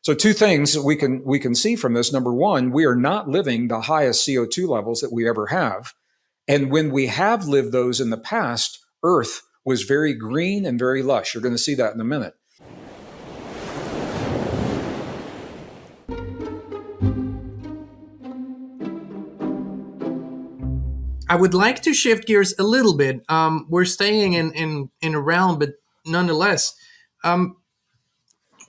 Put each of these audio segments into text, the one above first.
So two things we can see from this. Number one, we are not living the highest CO2 levels that we ever have. And when we have lived those in the past, Earth was very green and very lush. You're going to see that in a minute. I would like to shift gears a little bit. We're staying in a realm, but nonetheless,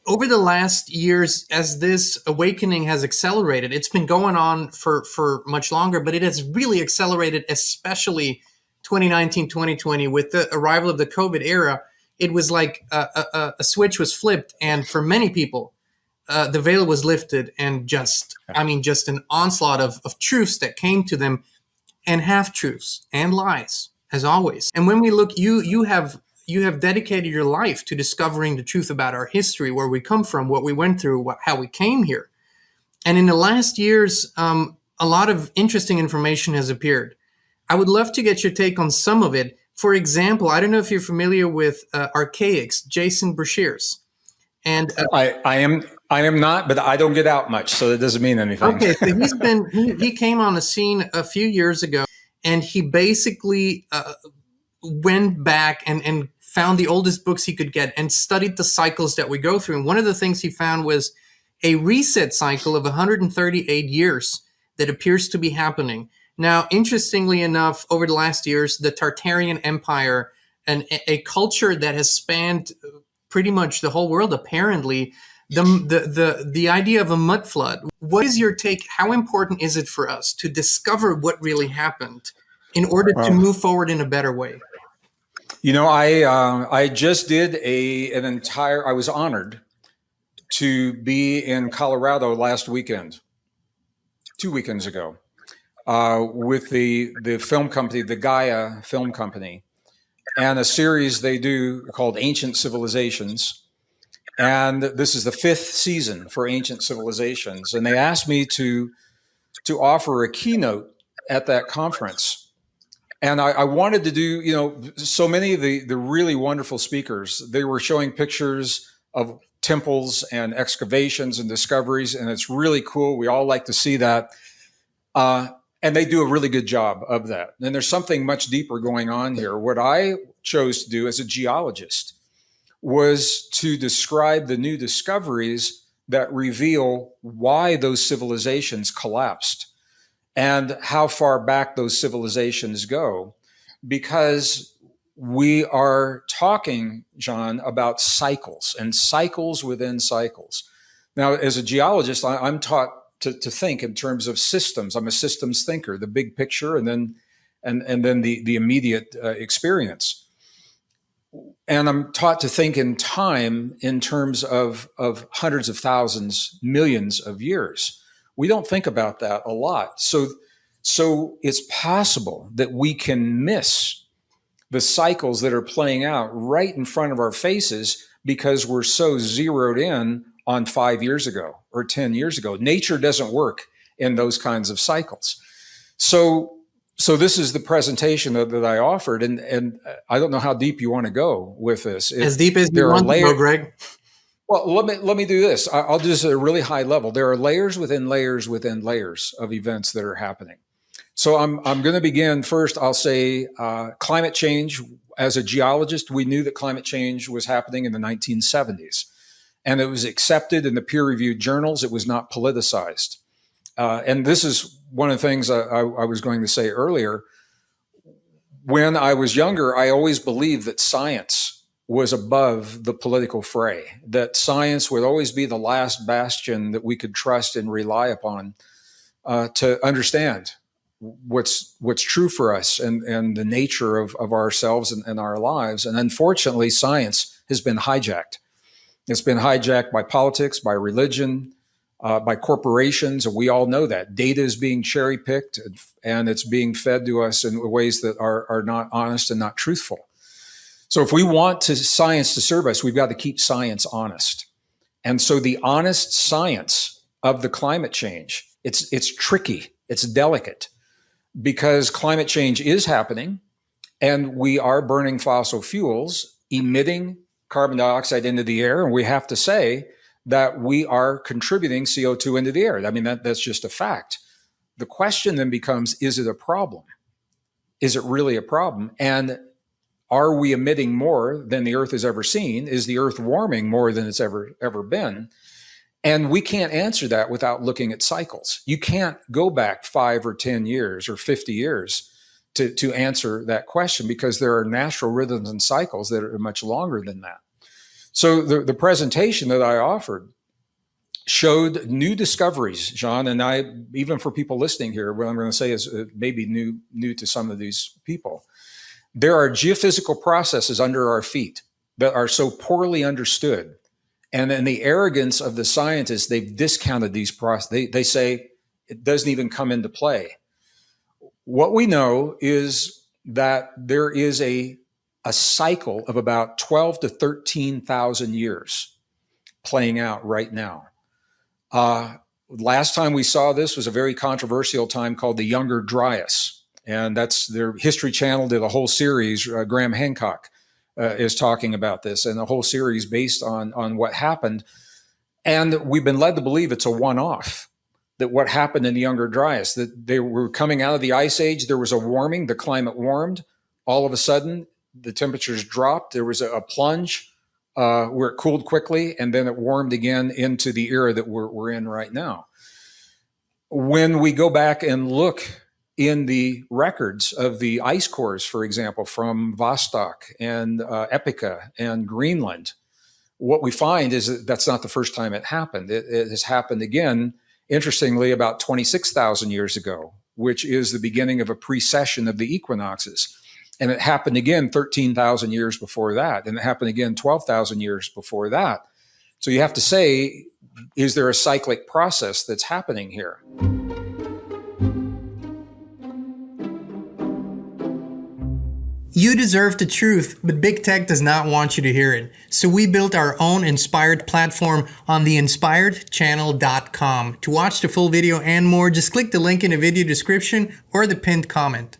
over the last years, as this awakening has accelerated, it's been going on for much longer, but it has really accelerated, especially 2019, 2020, with the arrival of the COVID era. It was like a switch was flipped, and for many people, the veil was lifted, and just an onslaught of truths that came to them, and half truths and lies, as always. And when we look, you have dedicated your life to discovering the truth about our history, where we come from, what we went through, how we came here. And in the last years, a lot of interesting information has appeared. I would love to get your take on some of it. For example, I don't know if you're familiar with Archaics, Jason Breshears. And I am not, but I don't get out much, so it doesn't mean anything. Okay, so he came on the scene a few years ago, and he basically went back and found the oldest books he could get and studied the cycles that we go through. And one of the things he found was a reset cycle of 138 years that appears to be happening. Now, interestingly enough, over the last years, the Tartarian Empire, and a culture that has spanned pretty much the whole world, apparently, the idea of a mud flood. What is your take? How important is it for us to discover what really happened in order to move forward in a better way? You know, I just did I was honored to be in Colorado last weekend, 2 weekends ago, with the film company, the Gaia Film Company, and a series they do called Ancient Civilizations. And this is the 5th season for Ancient Civilizations. And they asked me to offer a keynote at that conference. And I wanted to do, so many of the really wonderful speakers, they were showing pictures of temples and excavations and discoveries. And it's really cool. We all like to see that. And they do a really good job of that. And there's something much deeper going on here. What I chose to do as a geologist was to describe the new discoveries that reveal why those civilizations collapsed and how far back those civilizations go. Because we are talking, John, about cycles and cycles within cycles. Now, as a geologist, I'm taught to think in terms of systems. I'm a systems thinker, the big picture, and then the immediate experience. And I'm taught to think in time in terms of hundreds of thousands, millions of years. We don't think about that a lot. So it's possible that we can miss the cycles that are playing out right in front of our faces because we're so zeroed in on 5 years ago or 10 years ago. Nature doesn't work in those kinds of cycles. So this is the presentation that I offered, and I don't know how deep you want to go with this. As deep as you want to go, Greg. Well, let me do this. I'll do this at a really high level. There are layers within layers within layers of events that are happening. So I'm going to begin first. I'll say climate change. As a geologist, we knew that climate change was happening in the 1970s, and it was accepted in the peer-reviewed journals. It was not politicized. And this is one of the things I was going to say earlier. When I was younger, I always believed that science was above the political fray, that science would always be the last bastion that we could trust and rely upon to understand what's true for us and the nature of ourselves and our lives. And unfortunately, science has been hijacked. It's been hijacked by politics, by religion, by corporations, and we all know that. Data is being cherry-picked, and it's being fed to us in ways that are not honest and not truthful. So if we want science to serve us, we've got to keep science honest. And so the honest science of the climate change, it's tricky, it's delicate, because climate change is happening, and we are burning fossil fuels, emitting carbon dioxide into the air, and we have to say that we are contributing CO2 into the air. I mean, that's just a fact. The question then becomes, is it a problem? Is it really a problem? And are we emitting more than the Earth has ever seen? Is the Earth warming more than it's ever been? And we can't answer that without looking at cycles. You can't go back 5 or 10 years or 50 years to answer that question, because there are natural rhythms and cycles that are much longer than that. So the presentation that I offered showed new discoveries, John, and I, even for people listening here, what I'm going to say is maybe new to some of these people. There are geophysical processes under our feet that are so poorly understood. And in the arrogance of the scientists, they've discounted these processes. They say it doesn't even come into play. What we know is that there is a cycle of about 12 to 13,000 years playing out right now. Last time we saw this was a very controversial time called the Younger Dryas. And that's their History Channel did a whole series. Graham Hancock is talking about this, and the whole series based on what happened. And we've been led to believe it's a one-off, that what happened in the Younger Dryas, that they were coming out of the Ice Age, there was a warming, the climate warmed, all of a sudden the temperatures dropped, there was a plunge where it cooled quickly, and then it warmed again into the era that we're in right now. When we go back and look in the records of the ice cores, for example, from Vostok and Epica and Greenland, what we find is that that's not the first time it happened. It has happened again, interestingly, about 26,000 years ago, which is the beginning of a precession of the equinoxes. And it happened again 13,000 years before that. And it happened again 12,000 years before that. So you have to say, is there a cyclic process that's happening here? You deserve the truth, but big tech does not want you to hear it. So we built our own Inspired platform on theinspiredchannel.com. To watch the full video and more, just click the link in the video description or the pinned comment.